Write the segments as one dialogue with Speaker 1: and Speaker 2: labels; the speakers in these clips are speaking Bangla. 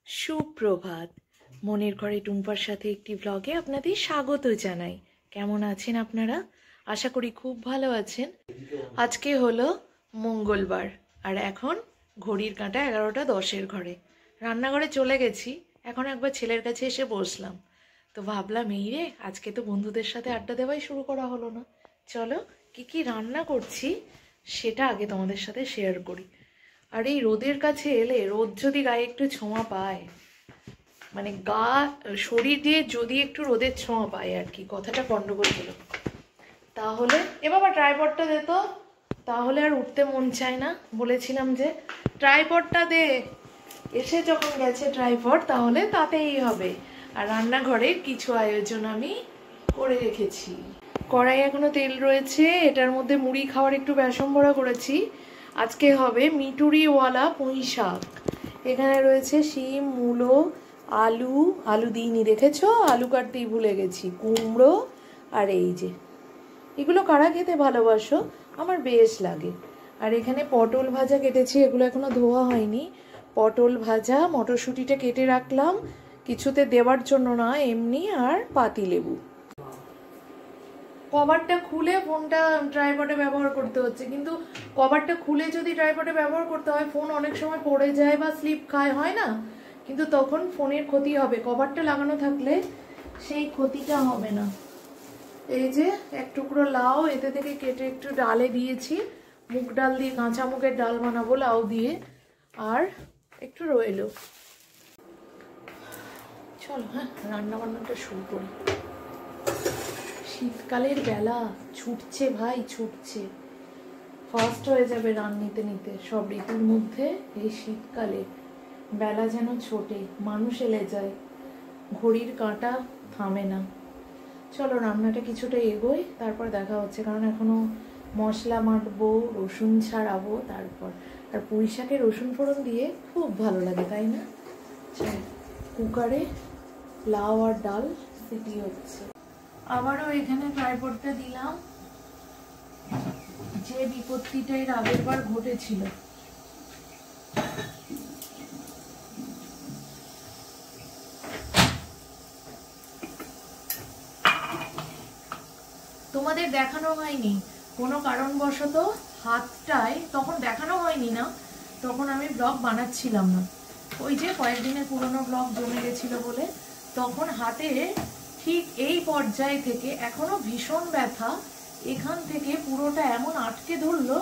Speaker 1: সুপ্রভাত। মনের ঘরে টুম্পার সাথে একটি ব্লগে আপনাদের স্বাগত জানাই। কেমন আছেন আপনারা? আশা করি খুব ভালো আছেন। আজকে হলো মঙ্গলবার আর এখন ঘড়ির কাঁটা 11:10 ঘরে। রান্নাঘরে চলে গেছি, এখন একবার ছেলের কাছে এসে বসলাম। তো ভাবলাম এই রে, আজকে তো বন্ধুদের সাথে আড্ডা দেওয়াই শুরু করা হলো না। চলো কি কি রান্না করছি সেটা আগে তোমাদের সাথে শেয়ার করি। আর এই রোদের কাছে এলে রোদ যদি গায়ে একটু ছোঁয়া পায়, মানে শরীর দিয়ে যদি একটু রোদের ছোঁয়া পায় আর কি, কথাটা গন্ডগোল হলো, তাহলে এ বাবা ট্রাইপডটা দে তো, তাহলে আর উঠতে মন চায় না। বলেছিলাম যে ট্রাইপডটা দে, এসে যখন গেছে ট্রাইপড তাহলে তাতেই হবে। আর রান্নাঘরে কিছু আয়োজন আমি করে রেখেছি। কড়াই এখনো তেল রয়েছে, এটার মধ্যে মুড়ি খাওয়ার একটু বেসন ভরা করেছি। আজকে হবে মিটুরিওয়ালা পুঁই শাক। এখানে রয়েছে শিম, মূলো, আলু দিইনি দেখেছো, আলু কাটতেই ভুলে গেছি, কুমড়ো, আর এই যে এগুলো কারা খেতে ভালোবাসো, আমার বেশ লাগে। আর এখানে পটল ভাজা কেটেছি, এগুলো এখনো ধোয়া হয়নি। পটল ভাজা, মটরশুঁটিটা কেটে রাখলাম কিছুতে দেওয়ার জন্য না, এমনি, আর পাতিলেবু। কভারটা খুলে ফোনটা ট্রাইপডে ব্যবহার করতে হচ্ছে, কিন্তু কভারটা খুলে যদি ট্রাইপডে ব্যবহার করতে হয় ফোন অনেক সময় পড়ে যায় বা স্লিপ খায়, হয় না? কিন্তু তখন ফোনের ক্ষতি হবে। কভারটা লাগানো থাকলে সেই ক্ষতিটা হবে না। এই যে এক টুকরো লাউ এতে থেকে কেটে একটু ডালে দিয়েছি, মুগ ডাল দিয়ে, কাঁচা মুগের ডাল বানাবো লাউ দিয়ে। আর একটু রইলো। চলো হ্যাঁ, রান্না বান্নাটা শুরু করি। শীতকালের বেলা ছুটছে ভাই, ছুটছে। ফার্স্ট হয়ে যাবে রান নিতে নিতে। সব ঋতুর মধ্যে এই শীতকালে বেলা যেন ছোটে, মানুষ এলে যায়, ঘড়ির কাঁটা থামে না। চলো রান্নাটা কিছুটা এগোই, তারপর দেখা হচ্ছে। কারণ এখনো মশলা বাটবো, রসুন ছাড়াবো, তারপর আর পুঁই শাকে রসুন ফোড়ন দিয়ে খুব ভালো লাগে, তাই না? কুকারে লাউ আর ডাল সিটি হচ্ছে। আবারও এখানে ট্রাইপডটা দিলাম। যে বিপত্তিটা এর আগের বার ঘটেছিল, তোমাদের দেখানো হয়নি কোনো কারণবশত, হাতটায় তখন দেখানো হয়নি না, তখন আমি ব্লগ বানাচ্ছিলাম না। ওই যে কয়েকদিনের পুরনো ব্লগ জমে গেছিল বলে, তখন হাতে ঠিক এই পর্যায় থেকে এখনো ভীষণ ব্যথা। এখান থেকে পুরোটা এমন আটকে ধরলো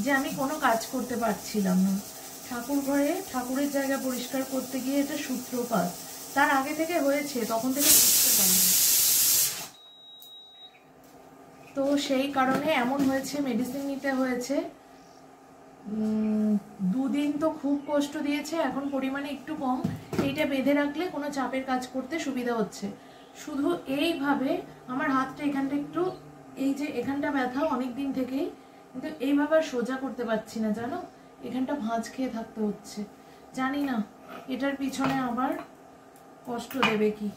Speaker 1: যে আমি কোনো কাজ করতে পারছিলাম না। ঠাকুর ঘরে ঠাকুরের জায়গা পরিষ্কার করতে গিয়ে এটা সূত্রপাত। তার আগে থেকে হয়েছে, তখন থেকে বুঝতে পারিনি। তো সেই কারণে এমন হয়েছে, মেডিসিন নিতে হয়েছে। 2 দিন তো খুব কষ্ট দিয়েছে, এখন পরিমাণে একটু কম। এইটা বেঁধে রাখলে কোনো চাপের কাজ করতে সুবিধা হচ্ছে। শুধু এইভাবে আমার হাতটা এখানটা একটু, এই যে এখানটা ব্যথা অনেক দিন থেকেই, কিন্তু এইভাবে আর সোজা করতে পারছি না, জানো, এখানটা ভাঁজ খেয়ে থাকতে হচ্ছে। জানি না এটার পিছনে আবার কষ্ট দেবে কি,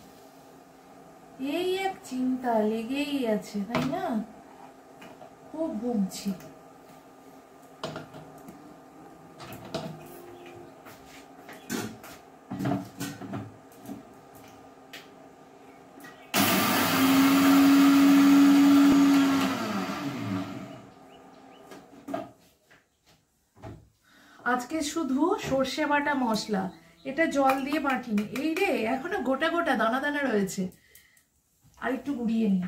Speaker 1: এই এক চিন্তা লেগেই আছে, তাই না? খুব ভুগছি। আজকে শুধু সর্ষে বাটা মশলা, এটা জল দিয়ে বাটিনি। এই রে, এখনো গোটা গোটা দানা দানা রয়েছে, আর একটু গুঁড়িয়ে নিই।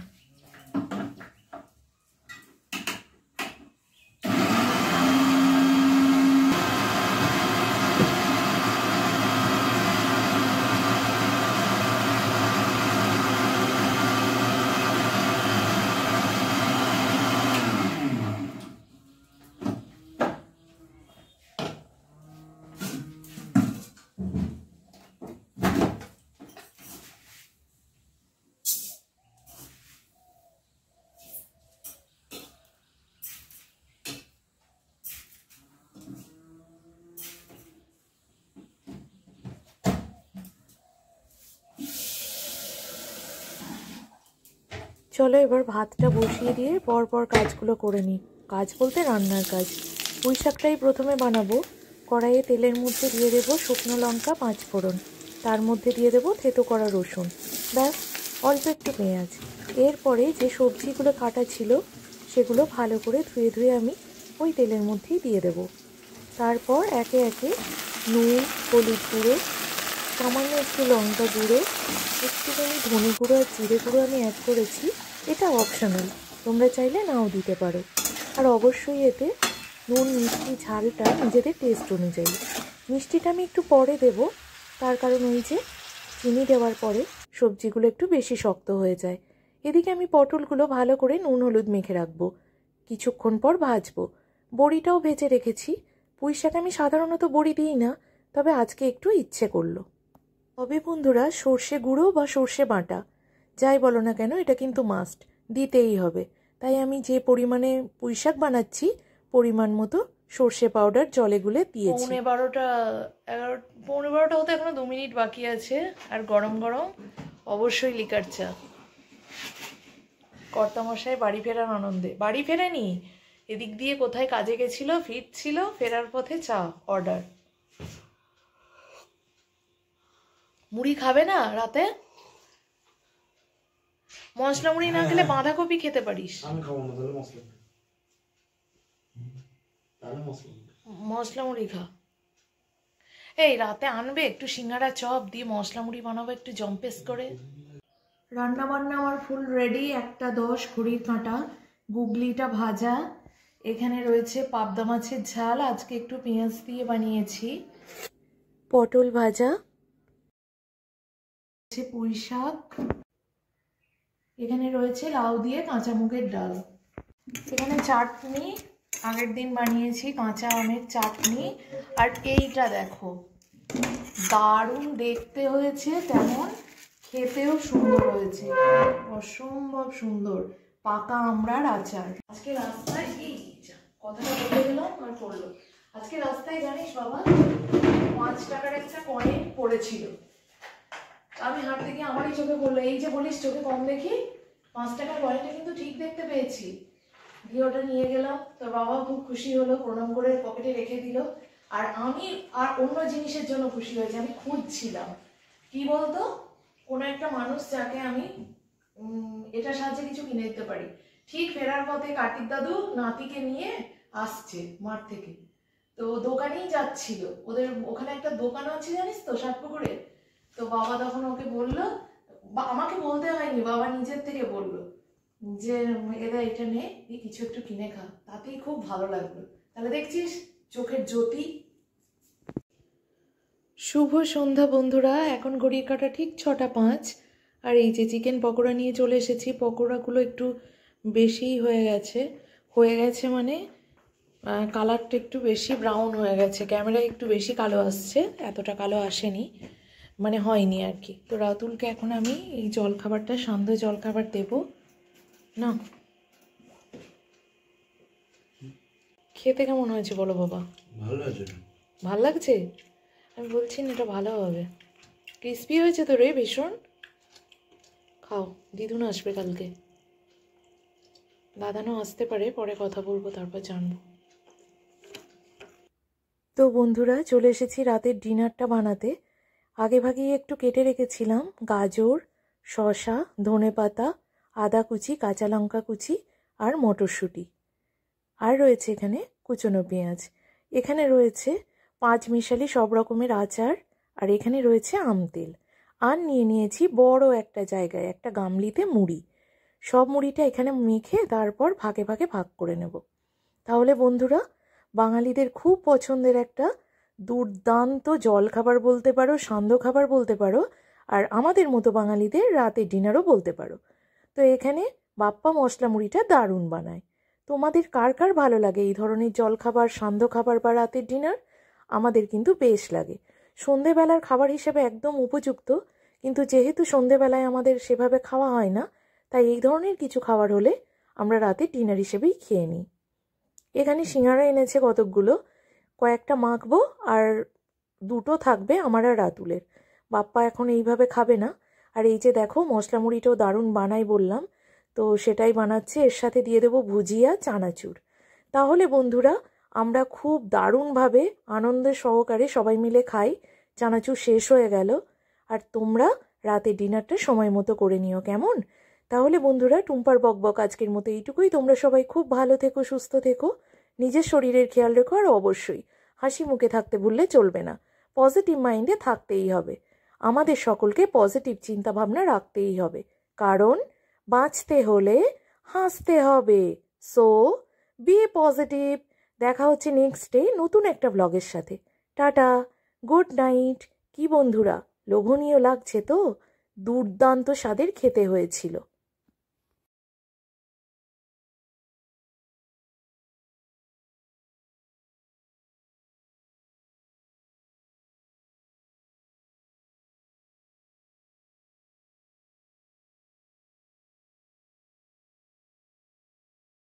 Speaker 1: চলো এবার ভাতটা বসিয়ে দিয়ে পরপর কাজগুলো করে নিই। কাজ বলতে রান্নার কাজ। পুঁই শাকটাই প্রথমে বানাবো, কড়াইয়ে তেলের মধ্যে দিয়ে দেবো শুকনো লঙ্কা 5 ফোড়ন, তার মধ্যে দিয়ে দেবো থেতো করা রসুন, ব্যাস অল্প একটু পেঁয়াজ। এরপরে যে সবজিগুলো কাটা ছিল সেগুলো ভালো করে ধুয়ে ধুয়ে আমি ওই তেলের মধ্যেই দিয়ে দেবো। তারপর একে একে নুন, হলুদ গুঁড়ো, সামান্য একটু লঙ্কা গুঁড়ো, একটুখানি ধনে গুঁড়ো আর জিরে গুঁড়ো আমি অ্যাড করেছি, এটা অপশনাল, তোমরা চাইলে নাও দিতে পারো। আর অবশ্যই এতে নুন, মিষ্টি, ঝালটা নিজেদের টেস্ট অনুযায়ী। মিষ্টিটা আমি একটু পরে দেব, তার কারণ ওই যে চিনি দেওয়ার পরে সবজিগুলো একটু বেশি শক্ত হয়ে যায়। এদিকে আমি পটলগুলো ভালো করে নুন হলুদ মেখে রাখবো, কিছুক্ষণ পর ভাজবো। বড়িটাও ভেজে রেখেছি। পুঁই শাক আমি সাধারণত বড়ি দিই না, তবে আজকে একটু ইচ্ছে করলো। তবে বন্ধুরা, সর্ষে গুঁড়ো বা সর্ষে বাটা যাই বলো না কেন, এটা কিন্তু মাস্ট, দিতেই হবে। তাই আমি যে পরিমাণে পুঁই শাক বানাচ্ছি পরিমাণ মতো সর্ষে পাউডার জলে গুলে দিয়েছি। 11:30 হতে এখনো 2 মিনিট বাকি আছে। আর গরম গরম অবশ্যই লিকার চা। কর্তামশাই বাড়ি ফেরার আনন্দে, বাড়ি ফেরেনি, এদিক দিয়ে কোথায় কাজে গেছিল, ফিরছিল, ফেরার পথে চা অর্ডার। মুড়ি খাবে না রাতে? মশলা মুড়ি না খেলে বাঁধাকপি খেতে পারিস।
Speaker 2: আমি খাবো না, তাহলে
Speaker 1: মশলা মুড়ি খা। এই রাতে আনবে একটু সিঙ্গাড়া চপ দিয়ে মশলা মুড়ি বানাবো একটু জম্পেস করে। রান্না বান্না আমার ফুল রেডি। 1:10 ঘড়ির কাঁটা। গুগলিটা ভাজা, এখানে রয়েছে পাবদা মাছের ঝাল, আজকে একটু পেঁয়াজ দিয়ে বানিয়েছি, পটল ভাজা, পুঁই শাক, এখানে রয়েছে লাউ দিয়ে কাঁচা মুগের ডাল, এখানে চাটনি আগের দিন বানিয়েছি, কাঁচা আমের চাটনি। আর এইটা দেখো, দারুণ দেখতে হয়েছে, তেমন খেতেও সুন্দর হয়েছে, অসম্ভব সুন্দর, পাকা আমড়ার আচার। আজকে রাস্তায় কথাটা বলে গেলাম আর পড়লো। আজকে রাস্তায় জানিস বাবা, 5 টাকার একটা কয়েন পড়েছিল। আমি হাঁটতে গিয়ে আমারই চোখে পড়লো। এই যে বলিস চোখে কম দেখি, 5 টাকার কয়েনটা কিন্তু ঠিক দেখতে পেয়েছি। দিয়ে ওটা নিয়ে গেলাম, তোর বাবা খুব খুশি হলো, প্রণাম করে পকেটে রেখে দিল। আর আমি আর অন্য জিনিসের জন্য খুশি হয়েছি। আমি খুঁজছিলাম কি বলতো, কোনো একটা মানুষ যাকে আমি এটার সাহায্যে কিছু কিনে দিতে পারি। ঠিক ফেরার পথে কার্তিক দাদু নাতিকে নিয়ে আসছে মাঠ থেকে, তো দোকানেই যাচ্ছিল, ওদের ওখানে একটা দোকান আছে জানিস তো, ষাটপুকুরে। তো বাবা তখন ওকে বললো, আমাকে বলতে হয়নি, বাবা নিজের থেকে বললো যে এরা এটা নে, কিছু একটু কিনে খা, তাতেই খুব ভালো লাগলো। তাহলে দেখছিস চোখের জ্যোতি। শুভ সন্ধ্যা বন্ধুরা, এখন ঘড়ির কাঁটা ঠিক 6:05। আর এই যে চিকেন পকোড়া নিয়ে চলে এসেছি। পকোড়াগুলো একটু বেশিই হয়ে গেছে মানে কালারটা একটু বেশি ব্রাউন হয়ে গেছে, ক্যামেরায় একটু বেশি কালো আসছে, এতটা কালো আসেনি, মানে হয়নি আর কি। তো রাতুলকে এখন আমি এই জলখাবারটা, সান্ধ্য জলখাবার দেবো না। খেতে কেমন হয়েছে বলো বাবা?
Speaker 2: ভালো লাগছে।
Speaker 1: ভাল লাগছে? আমি বলছি না এটা ভালো হবে, ক্রিস্পি হয়েছে তো রে ভীষণ। খাও, দিদুন আসবে কালকে, দাদানও আসতে পারে, পরে কথা বলবো, তারপর জানবো। তো বন্ধুরা, চলে এসেছি রাতের ডিনারটা বানাতে। আগে ভাগেই একটু কেটে রেখেছিলাম গাজর, শসা, ধনেপাতা, আদা কুচি, কাঁচা লঙ্কা কুচি আর মটরশুঁটি। আর রয়েছে এখানে কুচনো পেঁয়াজ। এখানে রয়েছে 5 মিশালি সব রকমের আচার। আর এখানে রয়েছে আম তেল। আর নিয়ে নিয়েছি বড় একটা জায়গায় একটা গামলিতে মুড়ি। সব মুড়িটা এখানে মেখে তারপর ভাগে ভাগে ভাগ করে নেব। তাহলে বন্ধুরা, বাঙালিদের খুব পছন্দের একটা দুর্দান্ত জলখাবার বলতে পারো, সান্ধ্য খাবার বলতে পারো, আর আমাদের মতো বাঙালিদের রাতের ডিনারও বলতে পারো। তো এখানে বাপ্পা মশলা মুড়িটা দারুণ বানায়। তোমাদের কার কার ভালো লাগে এই ধরনের জলখাবার, সান্ধ্য খাবার বা রাতের ডিনার? আমাদের কিন্তু বেশ লাগে। সন্ধেবেলার খাবার হিসেবে একদম উপযুক্ত, কিন্তু যেহেতু সন্ধেবেলায় আমাদের সেভাবে খাওয়া হয় না, তাই এই ধরনের কিছু খাবার হলে আমরা রাতের ডিনার হিসেবেই খেয়ে নিই। এখানে সিঙ্গারা এনেছে কতকগুলো, কয়েকটা মাখবো, আর 2টো থাকবে আমার আর রাতুলের। বাপ্পা এখন এইভাবে খাবে না। আর এই যে দেখো, মশলা মুড়িটাও দারুণ বানাই বললাম, তো সেটাই বানাচ্ছি। এর সাথে দিয়ে দেবো ভুজিয়া, চানাচুর। তাহলে বন্ধুরা, আমরা খুব দারুণভাবে আনন্দের সহকারে সবাই মিলে খাই। চানাচুর শেষ হয়ে গেল। আর তোমরা রাতে ডিনারটা সময় মতো করে নিও, কেমন? তাহলে বন্ধুরা, টুম্পার বকবক আজকের মতো এইটুকুই। তোমরা সবাই খুব ভালো থেকো, সুস্থ থেকো, নিজের শরীরের খেয়াল রেখো, আর অবশ্যই হাসি মুখে থাকতে ভুললে চলবে না। পজিটিভ মাইন্ডে থাকতেই হবে। আমাদের সকলকে পজিটিভ চিন্তা ভাবনা রাখতেই হবে, কারণ বাঁচতে হলে হাসতে হবে। So be positive. দেখা হচ্ছে নেক্সট ডে নতুন একটা ব্লগের সাথে। টাটা, গুড নাইট। কি বন্ধুরা, লোভনীয় লাগছে তো? দুর্দান্ত স্বাদের খেতে হয়েছিল।